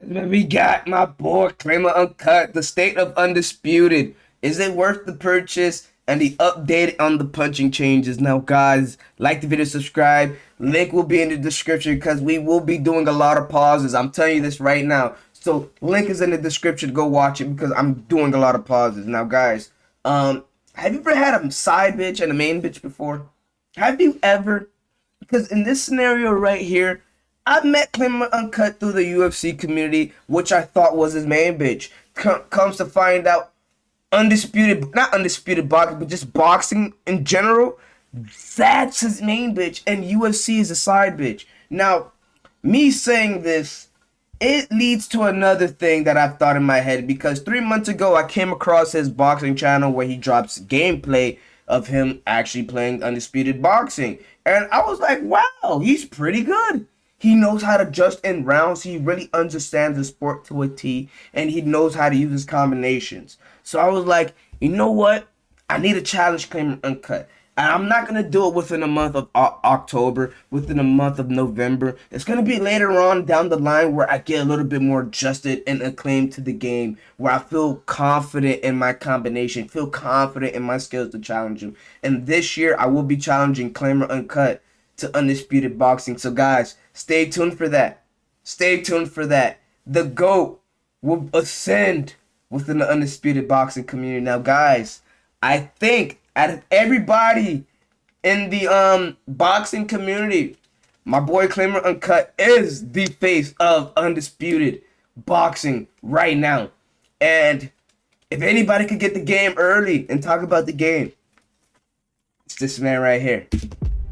We got my boy Claimer Uncut, the state of Undisputed. Is it worth the purchase? And the update on the punching changes. Now, guys, like the video, subscribe. Link will be in the description because we will be doing a lot of pauses. I'm telling you this right now. So, link is in the description. Go watch it because I'm doing a lot of pauses. Now, guys, have you ever had a side bitch and a main bitch before? Have you ever? Because in this scenario right here, I met Claimer Uncut through the UFC community, which I thought was his main bitch. Comes to find out, not undisputed boxing, but just boxing in general, that's his main bitch, and UFC is a side bitch. Now, me saying this, it leads to another thing that I've thought in my head, because 3 months ago, I came across his boxing channel where he drops gameplay of him actually playing Undisputed Boxing. And I was like, wow, he's pretty good. He knows how to adjust in rounds. He really understands the sport to a T. And he knows how to use his combinations. So I was like, you know what? I need a challenge Claimer Uncut. And I'm not going to do it within a month of October, within a month of November. It's going to be later on down the line where I get a little bit more adjusted and acclaimed to the game, where I feel confident in my combination, feel confident in my skills to challenge him. And this year, I will be challenging Claimer Uncut to Undisputed Boxing. So, guys, stay tuned for that. Stay tuned for that. The GOAT will ascend within the Undisputed Boxing community. Now, guys, I think out of everybody in the boxing community, my boy Claimer Uncut is the face of Undisputed Boxing right now. And if anybody could get the game early and talk about the game, it's this man right here.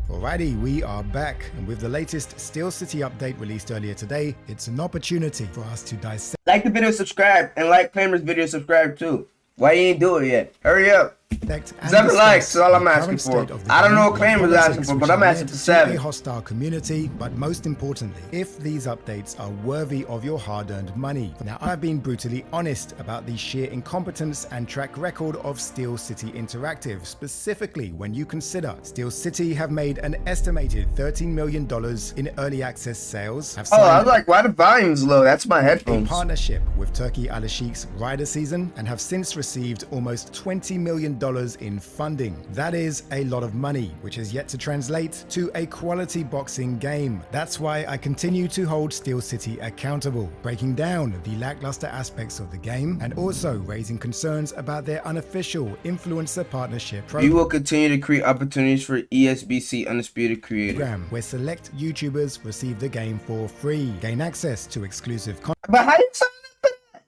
Alrighty, we are back, and with the latest Steel City update released earlier today, it's an opportunity for us to dissect. Like the video, subscribe, and like Claimer's video, subscribe too. Why you ain't do it yet? Hurry up. 7 likes is all I'm asking for. I don't know what Claimer's asking for, but I'm asking for 7. A hostile community, but most importantly, if these updates are worthy of your hard-earned money. Now, I've been brutally honest about the sheer incompetence and track record of Steel City Interactive, specifically when you consider Steel City have made an estimated $13 million in early access sales. I was like, why the volume's low? That's my headphones. A partnership with Turkey Al-Sheikh's Rider season, and have since received almost $20 million in funding. That is a lot of money, which is yet to translate to a quality boxing game. That's why I continue to hold Steel City accountable, breaking down the lackluster aspects of the game and also raising concerns about their unofficial influencer partnership program. We will continue to create opportunities for ESBC Undisputed Creator, where select YouTubers receive the game for free, gain access to exclusive content. But how you sign up for that?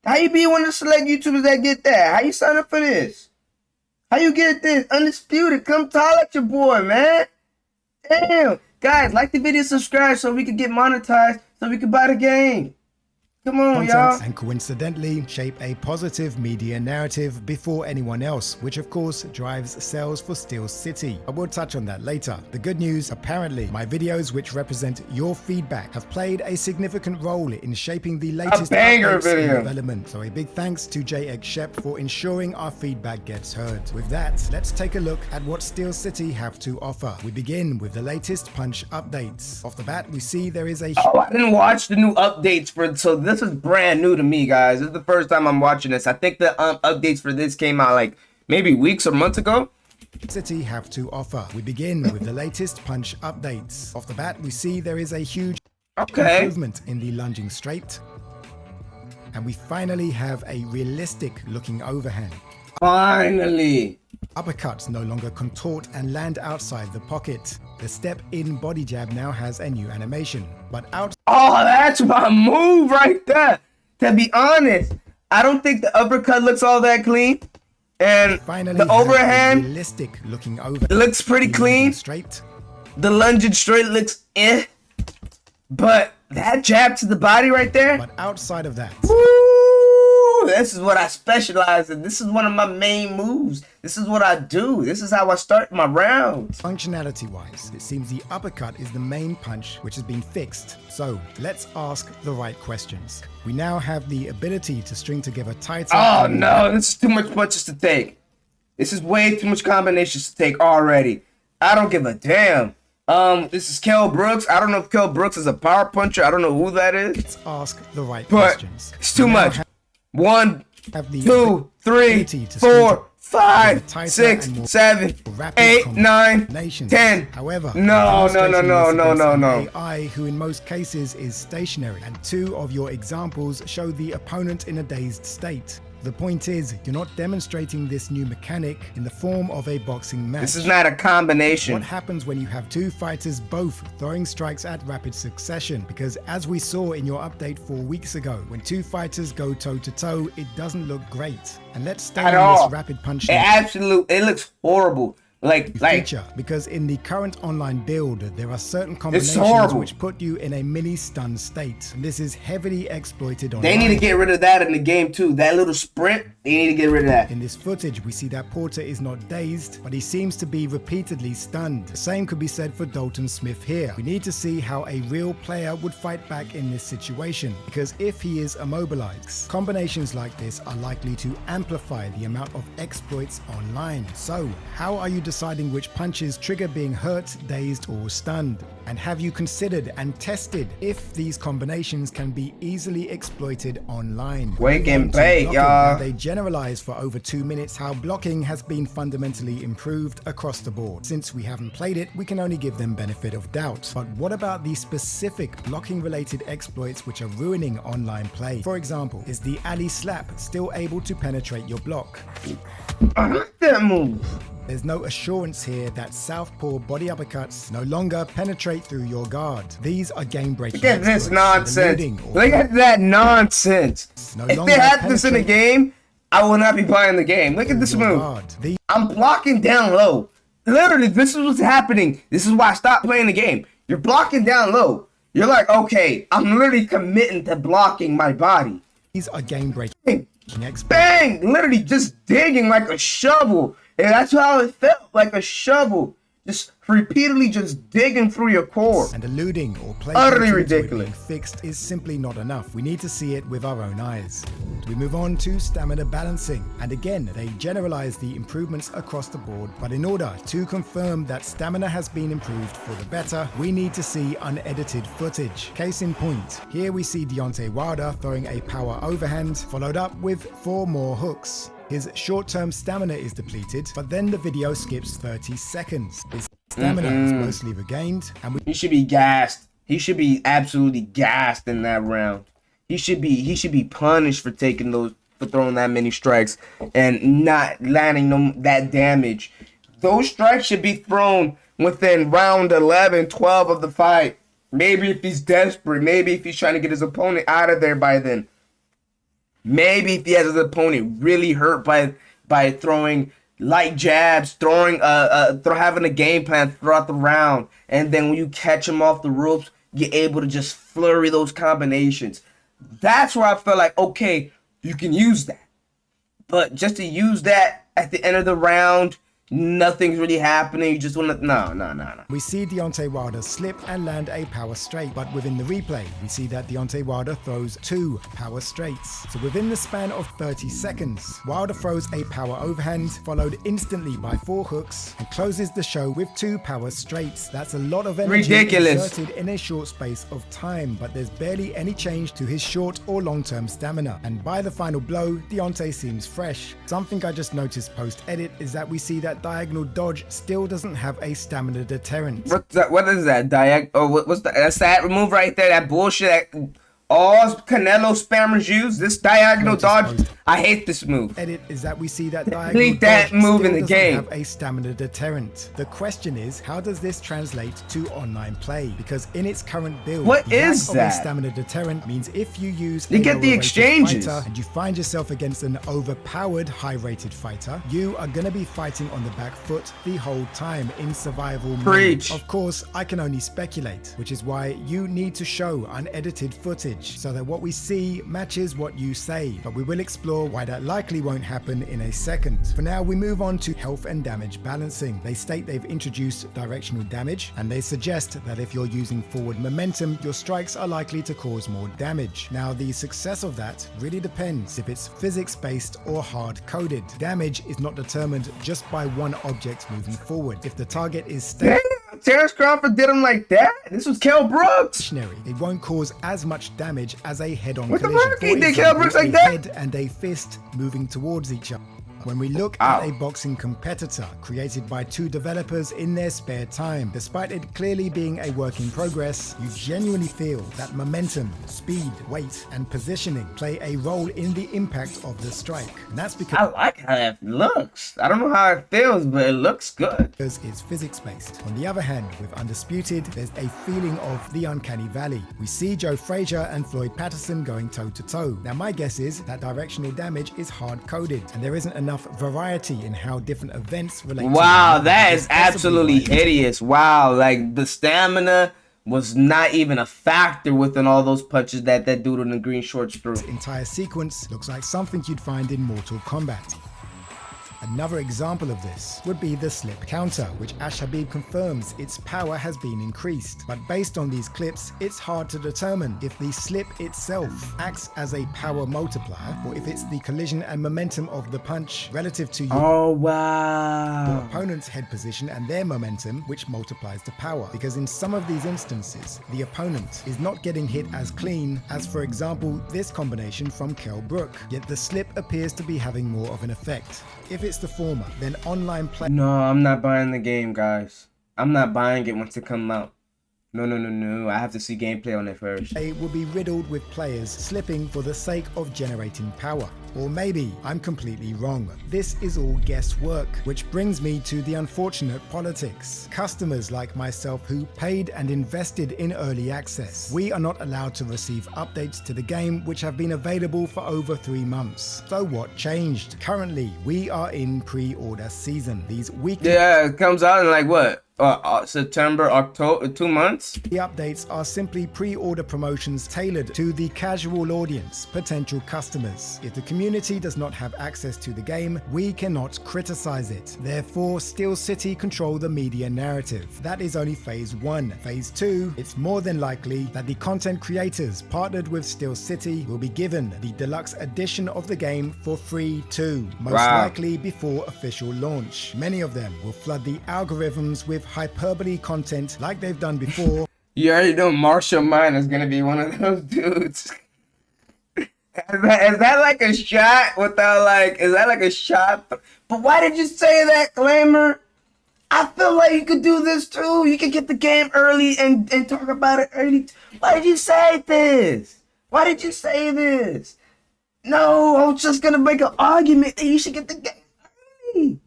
How you be one of the select YouTubers that get that? How you sign up for this? How you get this? Undisputed, come talk at your boy, man. Damn. Guys, like the video, subscribe so we can get monetized, so we can buy the game. Come on, y'all. And coincidentally shape a positive media narrative before anyone else, which of course drives sales for Steel City. I will touch on that later. The good news, apparently, my videos which represent your feedback have played a significant role in shaping the latest banger video development. So a big thanks to JX Shep for ensuring our feedback gets heard. With that, let's take a look at what Steel City have to offer. We begin with the latest punch updates. Off the bat, we see there is a... I didn't watch the new updates so this is brand new to me, guys. This is the first time I'm watching this. I think the updates for this came out like maybe weeks or months ago. City have to offer. We begin with the latest punch updates. Off the bat, we see there is a huge improvement in the lunging straight. And we finally have a realistic looking overhand. Finally. Uppercuts no longer contort and land outside the pocket. The step-in body jab now has a new animation, but Oh, that's my move right there. To be honest, I don't think the uppercut looks all that clean. And finally the overhand realistic looking over looks pretty clean. Straight. The lunging straight looks but that jab to the body right there. But outside of that, this is what I specialize in. This is one of my main moves. This is what I do. This is how I start my rounds. Functionality wise, it seems the uppercut is the main punch which has been fixed. So let's ask the right questions. We now have the ability to string together tighter. Oh no, this is too much punches to take. This is way too much combinations to take already. I don't give a damn. This is Kell Brooks. I don't know if Kell Brooks is a power puncher. I don't know who that is. Let's ask the right But questions. it's too much. One, Have the 2, 3, ability to 4, screen 5, tighter 6, and more 7, rapid 8, 9, combinations. 10. However, No. an AI who in most cases is stationary, and 2 of your examples show the opponent in a dazed state. The point is, you're not demonstrating this new mechanic in the form of a boxing match. This is not a combination. What happens when you have 2 fighters both throwing strikes at rapid succession? Because as we saw in your update 4 weeks ago, when 2 fighters go toe to toe, it doesn't look great. And let's stay At on all. this rapid punch. It looks horrible. Like Feature, because in the current online build, there are certain combinations horrible. which put you in a mini stun state. And this is heavily exploited they online. need to get rid of that in the game too. That little sprint, they need to get rid of that. In this footage, we see that Porter is not dazed, but he seems to be repeatedly stunned. The same could be said for Dalton Smith here. We need to see how a real player would fight back in this situation, because if he is immobilized, combinations like this are likely to amplify the amount of exploits online. So, how are you deciding which punches trigger being hurt, dazed, or stunned? And have you considered and tested if these combinations can be easily exploited online? Wake and Moving on to bake, blocking. y'all. Now, they generalize for over 2 minutes how blocking has been fundamentally improved across the board. Since we haven't played it, we can only give them benefit of doubt. But what about the specific blocking related exploits which are ruining online play? For example, is the Ali slap still able to penetrate your block? I like that move. There's no assurance here that southpaw body uppercuts no longer penetrate through your guard. These are game-breaking Look at this exploits, nonsense. eluding or Look at that nonsense. no If longer they had this in the penetrate game, I will not be playing the game. Look at this your move. guard. These I'm blocking down low. Literally, this is what's happening. This is why I stopped playing the game. You're blocking down low. You're like, okay, I'm literally committing to blocking my body. are game-breaking Bang, exploits. bang, literally just digging like a shovel. And that's how it felt, like a shovel. Just repeatedly just digging through your core. And eluding or play Utterly catching to it ridiculous. being fixed is simply not enough. We need to see it with our own eyes. We move on to stamina balancing, and again they generalize the improvements across the board, but in order to confirm that stamina has been improved for the better, we need to see unedited footage. Case in point, here we see Deontay Wilder throwing a power overhand, followed up with 4 more hooks. His short-term stamina is depleted, but then the video skips 30 seconds. His stamina is mostly regained, and we He should be gassed. He should be absolutely gassed in that round. He should be punished for throwing that many strikes and not landing that damage. Those strikes should be thrown within round 11, 12 of the fight. Maybe if he's desperate, maybe if he's trying to get his opponent out of there by then. Maybe if he has his opponent really hurt by throwing light jabs, having a game plan throughout the round, and then when you catch him off the ropes, you're able to just flurry those combinations. That's where I feel like, okay, you can use that. But just to use that at the end of the round, nothing's really happening. You just want to no. We see Deontay Wilder slip and land a power straight, but within the replay, we see that Deontay Wilder throws 2 power straights. So within the span of 30 seconds, Wilder throws a power overhand, followed instantly by 4 hooks, and closes the show with 2 power straights. That's a lot of energy Ridiculous. exerted in a short space of time, but there's barely any change to his short or long-term stamina. And by the final blow, Deontay seems fresh. Something I just noticed post-edit is that we see that diagonal dodge still doesn't have a stamina deterrent. What is that? What's that? That's that move right there. That bullshit that all Canelo spammers use. This diagonal dodge. I hate this move. Edit is that we see that diagonal Delete that dodge move still in the doesn't game. have a stamina deterrent. The question is, how does this translate to online play? Because in its current build, What the lack is of that? a stamina deterrent means if you use You a get the lower-rated exchanges. fighter and you find yourself against an overpowered high-rated fighter, you are going to be fighting on the back foot the whole time in survival mode. Preach. Of course, I can only speculate, which is why you need to show unedited footage so that what we see matches what you say, but we will explore why that likely won't happen in a second. For now, we move on to health and damage balancing. They state they've introduced directional damage, and they suggest that if you're using forward momentum, your strikes are likely to cause more damage. Now, the success of that really depends if it's physics-based or hard-coded. Damage is not determined just by one object moving forward. If the target is stable, Terrence Crawford did him like that? This was Kell Brooks. It won't cause as much damage as a head-on What the collision. fuck? He did Kell Brooks like that? Head and a fist moving towards each other. When we look Ow. at a boxing competitor created by two developers in their spare time, despite it clearly being a work in progress, you genuinely feel that momentum, speed, weight, and positioning play a role in the impact of the strike. And that's because I like how that looks. I don't know how it feels, but it looks good. it's physics-based. On the other hand, with Undisputed, there's a feeling of the uncanny valley. We see Joe Frazier and Floyd Patterson going toe-to-toe. Now, my guess is that directional damage is hard-coded, and there isn't enough variety in how different events relate. Wow, to that is absolutely hideous. Wow, like the stamina was not even a factor within all those punches that dude in the green shorts threw. This entire sequence looks like something you'd find in Mortal Kombat. Another example of this would be the slip counter, which Ash Habib confirms its power has been increased. But based on these clips, it's hard to determine if the slip itself acts as a power multiplier or if it's the collision and momentum of the punch relative to your wow. opponent's head position and their momentum, which multiplies the power. Because in some of these instances, the opponent is not getting hit as clean as, for example, this combination from Kell Brook, yet the slip appears to be having more of an effect. If it's the former, then online play. No, I'm not buying the game, guys. I'm not buying it once it comes out. No. I have to see gameplay on it first. They will be riddled with players slipping for the sake of generating power. Or maybe I'm completely wrong. This is all guesswork, which brings me to the unfortunate politics. Customers like myself who paid and invested in early access. We are not allowed to receive updates to the game which have been available for over 3 months. So what changed? Currently, we are in pre-order season. These weekly it comes out in like what? September, October, 2 months? The updates are simply pre-order promotions tailored to the casual audience, potential customers. If the community does not have access to the game, we cannot criticize it. Therefore, Steel City control the media narrative. That is only phase 1. Phase 2, it's more than likely that the content creators partnered with Steel City will be given the deluxe edition of the game for free too, most likely before official launch. Many of them will flood the algorithms with hyperbole content like they've done before. You already know Marshall Mine is gonna be one of those dudes. Is that like a shot without like, is that like a shot? But why did you say that, Glamour? I feel like you could do this too. You could get the game early and talk about it early. Why did you say this? Why did you say this? No, I was just gonna make an argument that you should get the game early.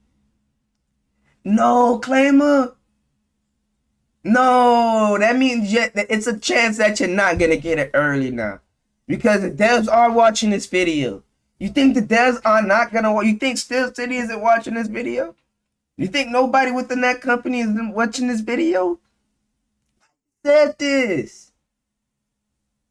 No, Claimer. No, that means it's a chance that you're not gonna get it early now. Because the devs are watching this video. You think the devs are not gonna watch? You think Steel City isn't watching this video? You think nobody within that company is watching this video? Said this.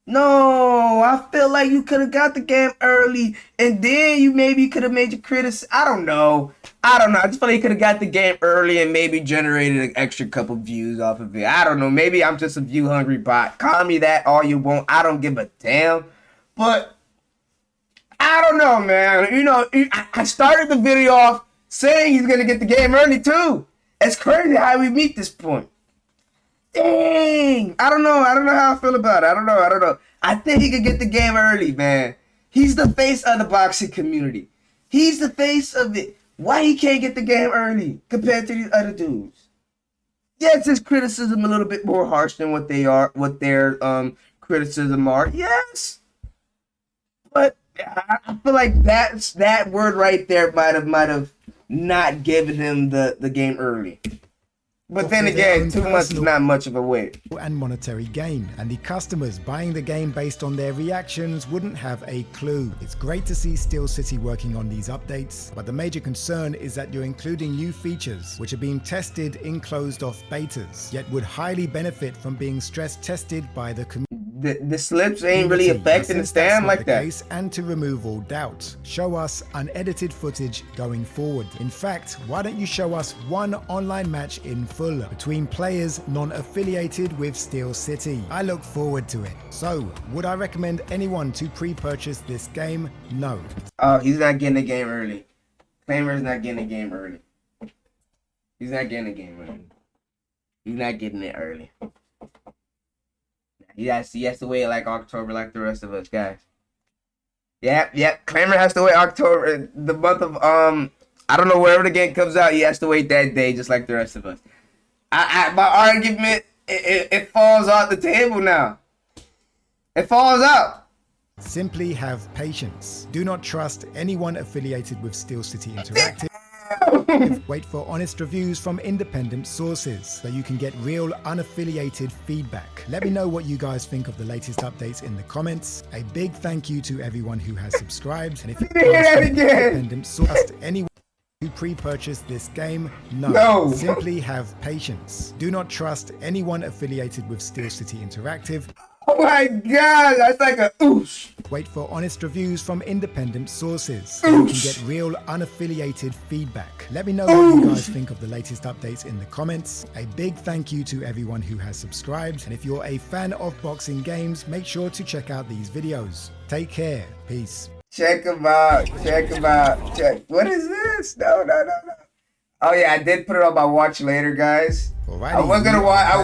No, I feel like you could have got the game early and then you maybe could have made your criticism. I don't know. I just feel like you could have got the game early and maybe generated an extra couple views off of it. I don't know. Maybe I'm just a view hungry bot. Call me that all you want. I don't give a damn. But I don't know, man. You know, I started the video off saying he's going to get the game early too. It's crazy how we meet this point. Dang. I don't know how I feel about it. I don't know. I think he could get the game early, man. He's the face of the boxing community. He's the face of it. Why he can't get the game early compared to these other dudes? Yes, his criticism a little bit more harsh than what their criticism are. Yes. But I feel like that word right there might have not given him the game early. But then again, 2 months is not much of a wait. And monetary gain, and the customers buying the game based on their reactions wouldn't have a clue. It's great to see Steel City working on these updates, but the major concern is that you're including new features which are being tested in closed-off betas, yet would highly benefit from being stress tested by the community. The slips ain't really affecting the stand like that. Case, and to remove all doubt, show us unedited footage going forward. In fact, why don't you show us one online match in full between players non-affiliated with Steel City? I look forward to it. So, would I recommend anyone to pre-purchase this game? No. Oh, he's not getting the game early. Claimer's not getting the game early. He's not getting the game early. You're not getting it early. He has to wait like October, like the rest of us guys. Yep. Claimer has to wait October, the month of I don't know, wherever the game comes out. He has to wait that day, just like the rest of us. My argument, it falls off the table now. It falls out. Simply have patience. Do not trust anyone affiliated with Steel City Interactive. Wait for honest reviews from independent sources so you can get real unaffiliated feedback. Let me know what you guys think of the latest updates in the comments. A big thank you to everyone who has subscribed. And if you trust an independent source, anyone who pre-purchased this game, no. Simply have patience. Do not trust anyone affiliated with Steel City Interactive. Oh my god, that's like a oosh. Wait for honest reviews from independent sources so you can get real unaffiliated feedback. Let me know what you guys think of the latest updates in the comments. A big thank you to everyone who has subscribed. And if you're a fan of boxing games, make sure to check out these videos. Take care. Peace. Check them out. What is this? No. Oh yeah, I did put it on my watch later, guys. Alrighty, I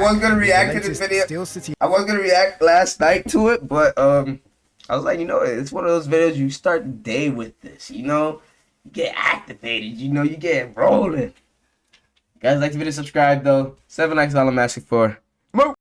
was gonna react to this video. I was gonna react last night to it, but I was like, it's one of those videos you start the day with this, you get activated, you get rolling. Guys, like the video, subscribe though. 7 likes all I'm asking for.